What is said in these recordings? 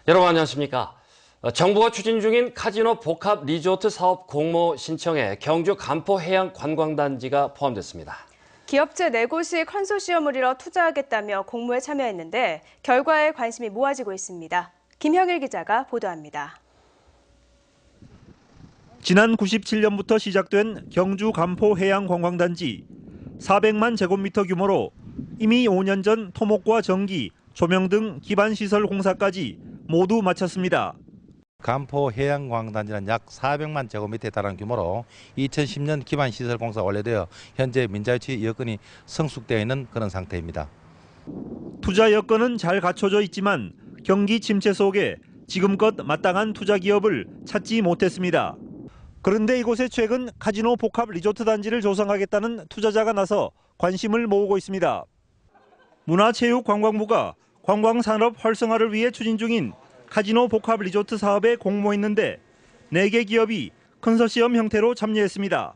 여러분 안녕하십니까? 정부가 추진 중인 카지노 복합 리조트 사업 공모 신청에 경주 간포해양관광단지가 포함됐습니다. 기업체 4곳이 컨소시엄을 이뤄 투자하겠다며 공모에 참여했는데 결과에 관심이 모아지고 있습니다. 김형일 기자가 보도합니다. 지난 97년부터 시작된 경주 간포해양관광단지 400만 제곱미터 규모로 이미 5년 전 토목과 전기, 조명 등 기반시설 공사까지 모두 마쳤습니다. 간포해양관광단지는 약 400만 제곱미터에 달하는 규모로 2010년 기반시설 공사 완료되어 현재 민자유치 여건이 성숙되어 있는 그런 상태입니다. 투자 여건은 잘 갖춰져 있지만 경기 침체 속에 지금껏 마땅한 투자 기업을 찾지 못했습니다. 그런데 이곳에 최근 카지노 복합 리조트 단지를 조성하겠다는 투자자가 나서 관심을 모으고 있습니다. 문화체육관광부가 관광산업 활성화를 위해 추진 중인 카지노 복합 리조트 사업에 공모했는데 4개 기업이 컨소시엄 형태로 참여했습니다.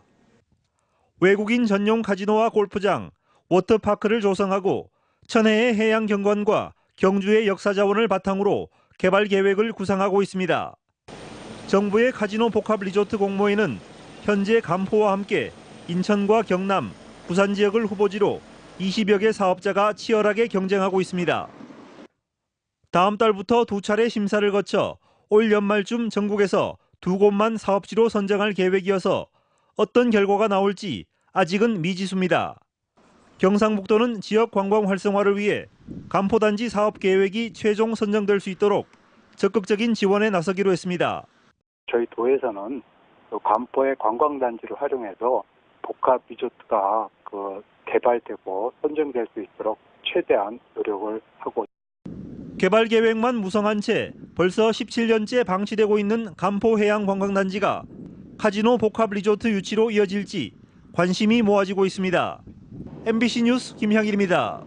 외국인 전용 카지노와 골프장, 워터파크를 조성하고 천혜의 해양 경관과 경주의 역사 자원을 바탕으로 개발 계획을 구상하고 있습니다. 정부의 카지노 복합 리조트 공모에는 현재 간포와 함께 인천과 경남, 부산 지역을 후보지로 20여 개 사업자가 치열하게 경쟁하고 있습니다. 다음 달부터 2차례 심사를 거쳐 올 연말쯤 전국에서 2곳만 사업지로 선정할 계획이어서 어떤 결과가 나올지 아직은 미지수입니다. 경상북도는 지역 관광 활성화를 위해 간포단지 사업 계획이 최종 선정될 수 있도록 적극적인 지원에 나서기로 했습니다. 저희 도에서는 간포의 관광단지를 활용해서 복합 리조트가 개발되고 선정될 수 있도록 최대한 노력을 하고 있습니다. 개발 계획만 무성한 채 벌써 17년째 방치되고 있는 간포해양관광단지가 카지노 복합 리조트 유치로 이어질지 관심이 모아지고 있습니다. MBC 뉴스 김향일입니다.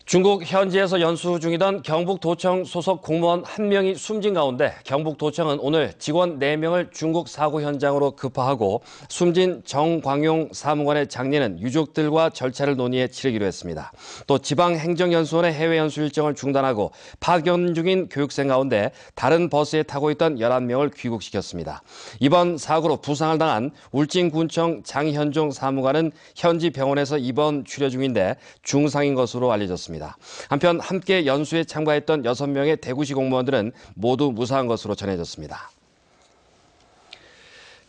중국 현지에서 연수 중이던 경북도청 소속 공무원 1명이 숨진 가운데 경북도청은 오늘 직원 4명을 중국 사고 현장으로 급파하고 숨진 정광용 사무관의 장례는 유족들과 절차를 논의해 치르기로 했습니다. 또 지방행정연수원의 해외 연수 일정을 중단하고 파견 중인 교육생 가운데 다른 버스에 타고 있던 11명을 귀국시켰습니다. 이번 사고로 부상을 당한 울진군청 장현종 사무관은 현지 병원에서 입원 치료 중인데 중상인 것으로 알려졌습니다. 한편 함께 연수에 참가했던 6명의 대구시 공무원들은 모두 무사한 것으로 전해졌습니다.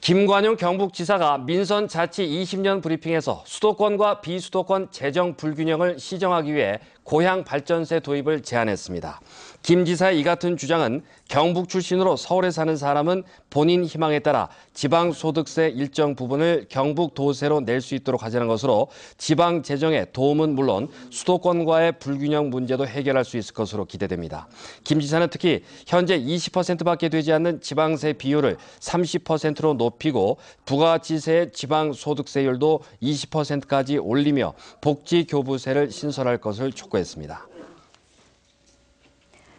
김관용 경북지사가 민선 자치 20년 브리핑에서 수도권과 비수도권 재정 불균형을 시정하기 위해 고향 발전세 도입을 제안했습니다. 김 지사의 이 같은 주장은 경북 출신으로 서울에 사는 사람은 본인 희망에 따라 지방소득세 일정 부분을 경북도세로 낼 수 있도록 하자는 것으로 지방 재정에 도움은 물론 수도권과의 불균형 문제도 해결할 수 있을 것으로 기대됩니다. 김 지사는 특히 현재 20%밖에 되지 않는 지방세 비율을 30%로 높이고 부가가치세의 지방소득세율도 20%까지 올리며 복지교부세를 신설할 것을 촉구했습니다.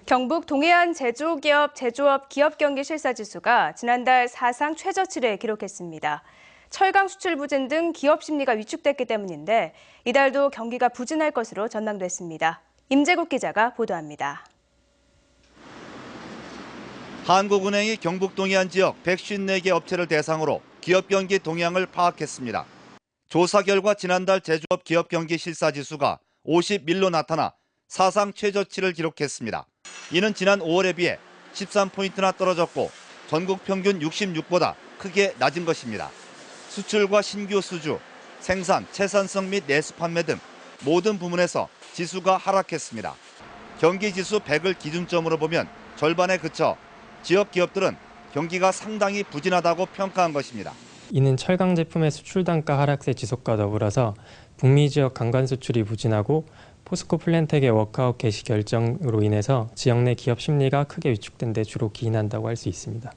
경북 동해안 제조업 기업 경기 실사지수가 지난달 사상 최저치를 기록했습니다. 철강 수출 부진 등 기업 심리가 위축됐기 때문인데 이달도 경기가 부진할 것으로 전망됐습니다. 임재국 기자가 보도합니다. 한국은행이 경북 동해안 지역 154개 업체를 대상으로 기업 경기 동향을 파악했습니다. 조사 결과 지난달 제조업 기업 경기 실사지수가 51로 나타나 사상 최저치를 기록했습니다. 이는 지난 5월에 비해 13포인트나 떨어졌고 전국 평균 66보다 크게 낮은 것입니다. 수출과 신규 수주, 생산, 채산성 및 내수 판매 등 모든 부문에서 지수가 하락했습니다. 경기지수 100을 기준점으로 보면 절반에 그쳐 지역 기업들은 경기가 상당히 부진하다고 평가한 것입니다. 이는 철강 제품의 수출 단가 하락세 지속과 더불어서 북미 지역 관광 수출이 부진하고 포스코 플랜텍의 워크아웃 개시 결정으로 인해서 지역 내 기업 심리가 크게 위축된 데 주로 기인한다고 할 수 있습니다.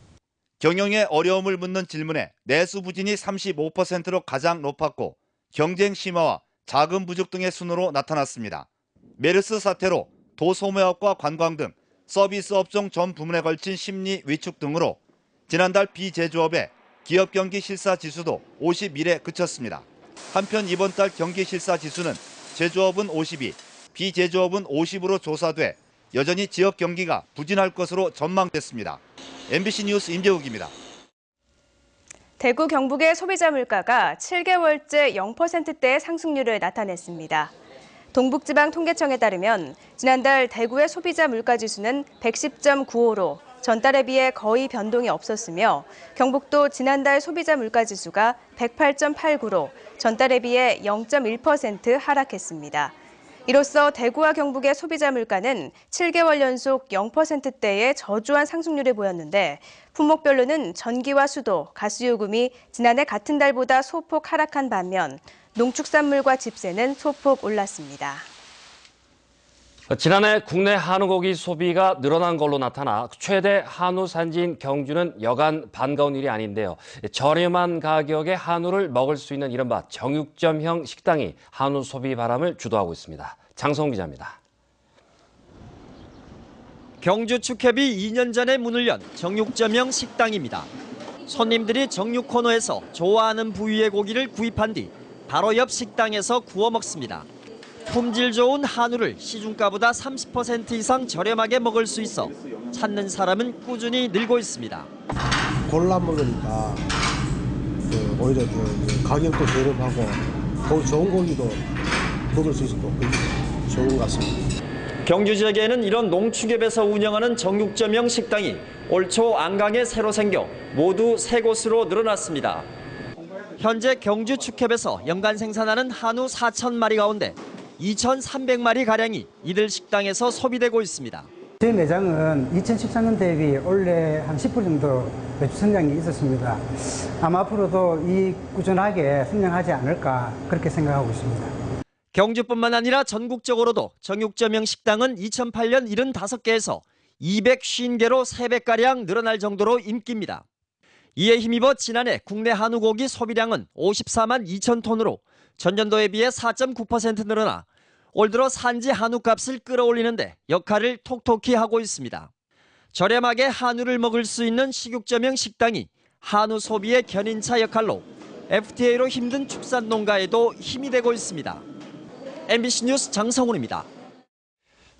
경영에 어려움을 묻는 질문에 내수 부진이 35%로 가장 높았고 경쟁 심화와 자금 부족 등의 순으로 나타났습니다. 메르스 사태로 도소매업과 관광 등 서비스 업종 전 부문에 걸친 심리 위축 등으로 지난달 비제조업의 기업 경기 실사 지수도 51에 그쳤습니다. 한편 이번 달 경기 실사 지수는 제조업은 52, 비제조업은 50으로 조사돼 여전히 지역 경기가 부진할 것으로 전망됐습니다. MBC 뉴스 임재욱입니다. 대구 경북의 소비자 물가가 7개월째 0%대의 상승률을 나타냈습니다. 동북지방통계청에 따르면 지난달 대구의 소비자 물가지수는 110.95로 전달에 비해 거의 변동이 없었으며 경북도 지난달 소비자 물가지수가 108.89로 전달에 비해 0.1% 하락했습니다. 이로써 대구와 경북의 소비자 물가는 7개월 연속 0%대의 저조한 상승률을 보였는데 품목별로는 전기와 수도, 가스요금이 지난해 같은 달보다 소폭 하락한 반면 농축산물과 집세는 소폭 올랐습니다. 지난해 국내 한우고기 소비가 늘어난 걸로 나타나 최대 한우 산지인 경주는 여간 반가운 일이 아닌데요. 저렴한 가격에 한우를 먹을 수 있는 이른바 정육점형 식당이 한우 소비 바람을 주도하고 있습니다. 장성훈 기자입니다. 경주 축협이 2년 전에 문을 연 정육점형 식당입니다. 손님들이 정육 코너에서 좋아하는 부위의 고기를 구입한 뒤 바로 옆 식당에서 구워 먹습니다. 품질 좋은 한우를 시중가보다 30% 이상 저렴하게 먹을 수 있어 찾는 사람은 꾸준히 늘고 있습니다. 골라 먹으니까 오히려 가격도 저렴하고 좋은 고기도 먹을 수 있고 좋은 것 같습니다. 경주 지역에는 이런 농축협에서 운영하는 정육점형 식당이 올 초 안강에 새로 생겨 모두 3곳으로 늘어났습니다. 현재 경주 축협에서 연간 생산하는 한우 4,000마리 가운데 2,300마리가량이 이들 식당에서 소비되고 있습니다. 저희 매장은 2013년 대비 올해 한 10% 정도 매출 성장이 있었습니다. 아마 앞으로도 꾸준하게 성장하지 않을까 그렇게 생각하고 있습니다. 경주뿐만 아니라 전국적으로도 정육점형 식당은 2008년 75개에서 250개로 3배가량 늘어날 정도로 인기입니다. 이에 힘입어 지난해 국내 한우고기 소비량은 54만 2천 톤으로 전년도에 비해 4.9% 늘어나 올 들어 산지 한우값을 끌어올리는데 역할을 톡톡히 하고 있습니다. 저렴하게 한우를 먹을 수 있는 식육점형 식당이 한우 소비의 견인차 역할로 FTA로 힘든 축산 농가에도 힘이 되고 있습니다. MBC 뉴스 장성훈입니다.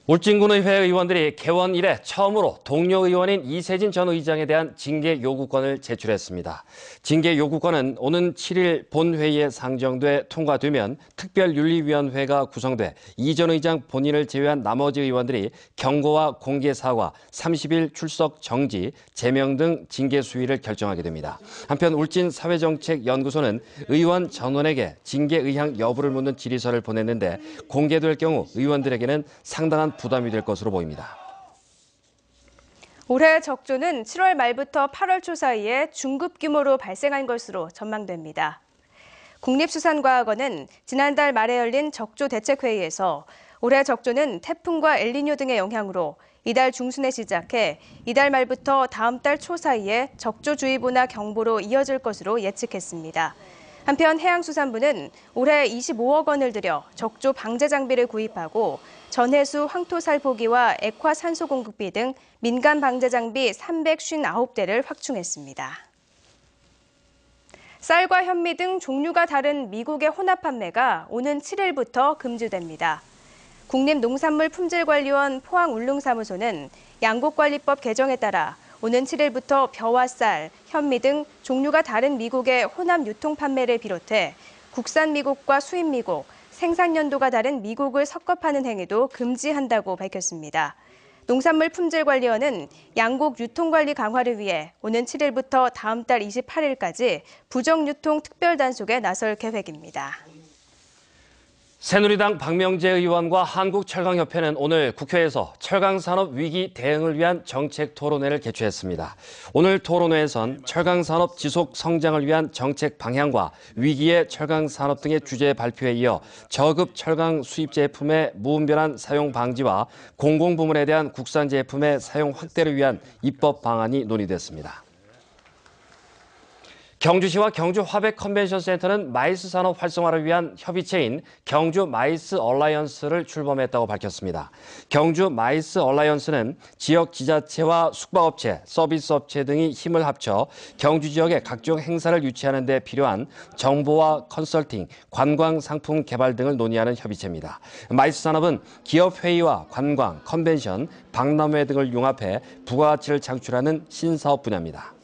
울진군의회 의원들이 개원 이래 처음으로 동료 의원인 이세진 전 의장에 대한 징계 요구권을 제출했습니다. 징계 요구권은 오는 7일 본회의에 상정돼 통과되면 특별윤리위원회가 구성돼 이 전 의장 본인을 제외한 나머지 의원들이 경고와 공개 사과, 30일 출석 정지, 제명 등 징계 수위를 결정하게 됩니다. 한편 울진사회정책연구소는 의원 전원에게 징계 의향 여부를 묻는 질의서를 보냈는데 공개될 경우 의원들에게는 상당한 부담이 될 것으로 보입니다. 올해 적조는 7월 말부터 8월 초 사이에 중급 규모로 발생한 것으로 전망됩니다. 국립수산과학원은 지난달 말에 열린 적조 대책회의에서 올해 적조는 태풍과 엘니뇨 등의 영향으로 이달 중순에 시작해 이달 말부터 다음 달 초 사이에 적조주의보나 경보로 이어질 것으로 예측했습니다. 한편 해양수산부는 올해 25억 원을 들여 적조 방제 장비를 구입하고 전해수 황토 살포기와 액화 산소 공급비 등 민간 방제 장비 359대를 확충했습니다. 쌀과 현미 등 종류가 다른 미국의 혼합 판매가 오는 7일부터 금지됩니다. 국립농산물품질관리원 포항울릉사무소는 양곡관리법 개정에 따라 오는 7일부터 벼와 쌀, 현미 등 종류가 다른 미국의 혼합 유통 판매를 비롯해 국산 미국과 수입 미국, 생산 연도가 다른 미국을 섞어 파는 행위도 금지한다고 밝혔습니다. 농산물품질관리원은 양곡 유통관리 강화를 위해 오는 7일부터 다음 달 28일까지 부정유통 특별단속에 나설 계획입니다. 새누리당 박명재 의원과 한국철강협회는 오늘 국회에서 철강산업 위기 대응을 위한 정책 토론회를 개최했습니다. 오늘 토론회에선 철강산업 지속 성장을 위한 정책 방향과 위기의 철강산업 등의 주제 발표에 이어 저급 철강 수입 제품의 무분별한 사용 방지와 공공부문에 대한 국산 제품의 사용 확대를 위한 입법 방안이 논의됐습니다. 경주시와 경주 화백 컨벤션 센터는 마이스 산업 활성화를 위한 협의체인 경주 마이스 얼라이언스를 출범했다고 밝혔습니다. 경주 마이스 얼라이언스는 지역 지자체와 숙박업체, 서비스업체 등이 힘을 합쳐 경주 지역의 각종 행사를 유치하는 데 필요한 정보와 컨설팅, 관광 상품 개발 등을 논의하는 협의체입니다. 마이스 산업은 기업 회의와 관광, 컨벤션, 박람회 등을 융합해 부가가치를 창출하는 신사업 분야입니다.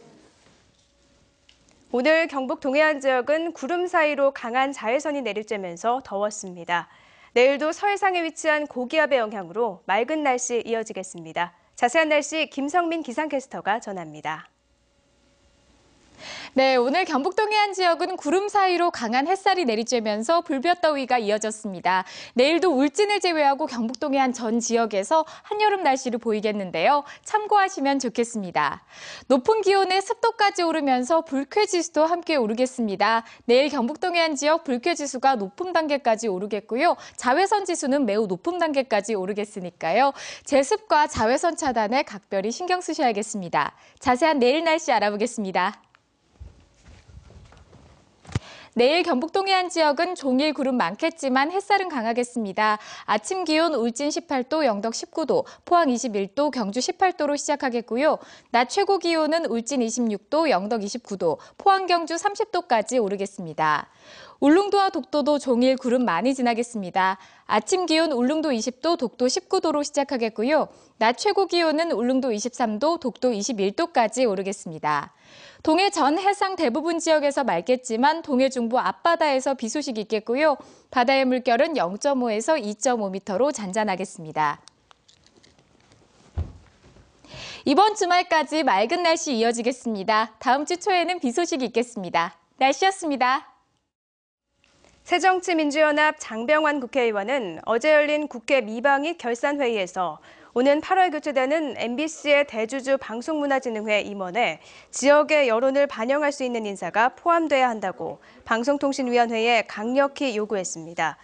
오늘 경북 동해안 지역은 구름 사이로 강한 자외선이 내리쬐면서 더웠습니다. 내일도 서해상에 위치한 고기압의 영향으로 맑은 날씨 이어지겠습니다. 자세한 날씨 김성민 기상캐스터가 전합니다. 네, 오늘 경북 동해안 지역은 구름 사이로 강한 햇살이 내리쬐면서 불볕더위가 이어졌습니다. 내일도 울진을 제외하고 경북 동해안 전 지역에서 한여름 날씨를 보이겠는데요. 참고하시면 좋겠습니다. 높은 기온에 습도까지 오르면서 불쾌지수도 함께 오르겠습니다. 내일 경북 동해안 지역 불쾌지수가 높음 단계까지 오르겠고요. 자외선 지수는 매우 높음 단계까지 오르겠으니까요. 제습과 자외선 차단에 각별히 신경 쓰셔야겠습니다. 자세한 내일 날씨 알아보겠습니다. 내일 경북 동해안 지역은 종일 구름 많겠지만 햇살은 강하겠습니다. 아침 기온 울진 18도, 영덕 19도, 포항 21도, 경주 18도로 시작하겠고요. 낮 최고 기온은 울진 26도, 영덕 29도, 포항 경주 30도까지 오르겠습니다. 울릉도와 독도도 종일 구름 많이 지나겠습니다. 아침 기온 울릉도 20도, 독도 19도로 시작하겠고요. 낮 최고 기온은 울릉도 23도, 독도 21도까지 오르겠습니다. 동해 전 해상 대부분 지역에서 맑겠지만 동해 중부 앞바다에서 비 소식이 있겠고요. 바다의 물결은 0.5에서 2.5m로 잔잔하겠습니다. 이번 주말까지 맑은 날씨 이어지겠습니다. 다음 주 초에는 비 소식이 있겠습니다. 날씨였습니다. 새정치민주연합 장병환 국회의원은 어제 열린 국회 미방위 결산회의에서 오는 8월 교체되는 MBC의 대주주 방송문화진흥회 임원에 지역의 여론을 반영할 수 있는 인사가 포함돼야 한다고 방송통신위원회에 강력히 요구했습니다.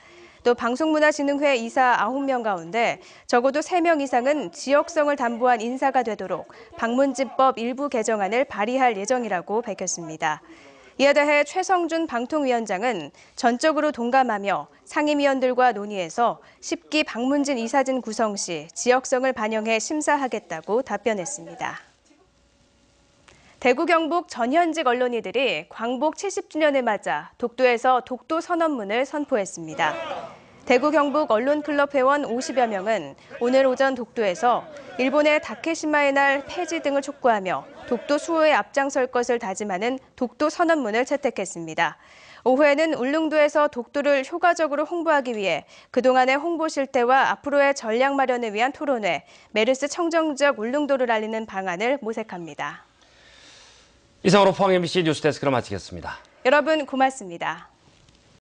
또 방송문화진흥회 이사 9명 가운데 적어도 3명 이상은 지역성을 담보한 인사가 되도록 방문진법 일부 개정안을 발의할 예정이라고 밝혔습니다. 이에 대해 최성준 방통위원장은 전적으로 동감하며 상임위원들과 논의해서 10기 방문진 이사진 구성 시 지역성을 반영해 심사하겠다고 답변했습니다. 대구 경북 전현직 언론인들이 광복 70주년을 맞아 독도에서 독도 선언문을 선포했습니다. 대구 경북 언론클럽 회원 50여 명은 오늘 오전 독도에서 일본의 다케시마의 날 폐지 등을 촉구하며 독도 수호에 앞장설 것을 다짐하는 독도 선언문을 채택했습니다. 오후에는 울릉도에서 독도를 효과적으로 홍보하기 위해 그동안의 홍보 실태와 앞으로의 전략 마련을 위한 토론회, 메르스 청정지역 울릉도를 알리는 방안을 모색합니다. 이상으로 포항 MBC 뉴스데스크를 마치겠습니다. 여러분 고맙습니다.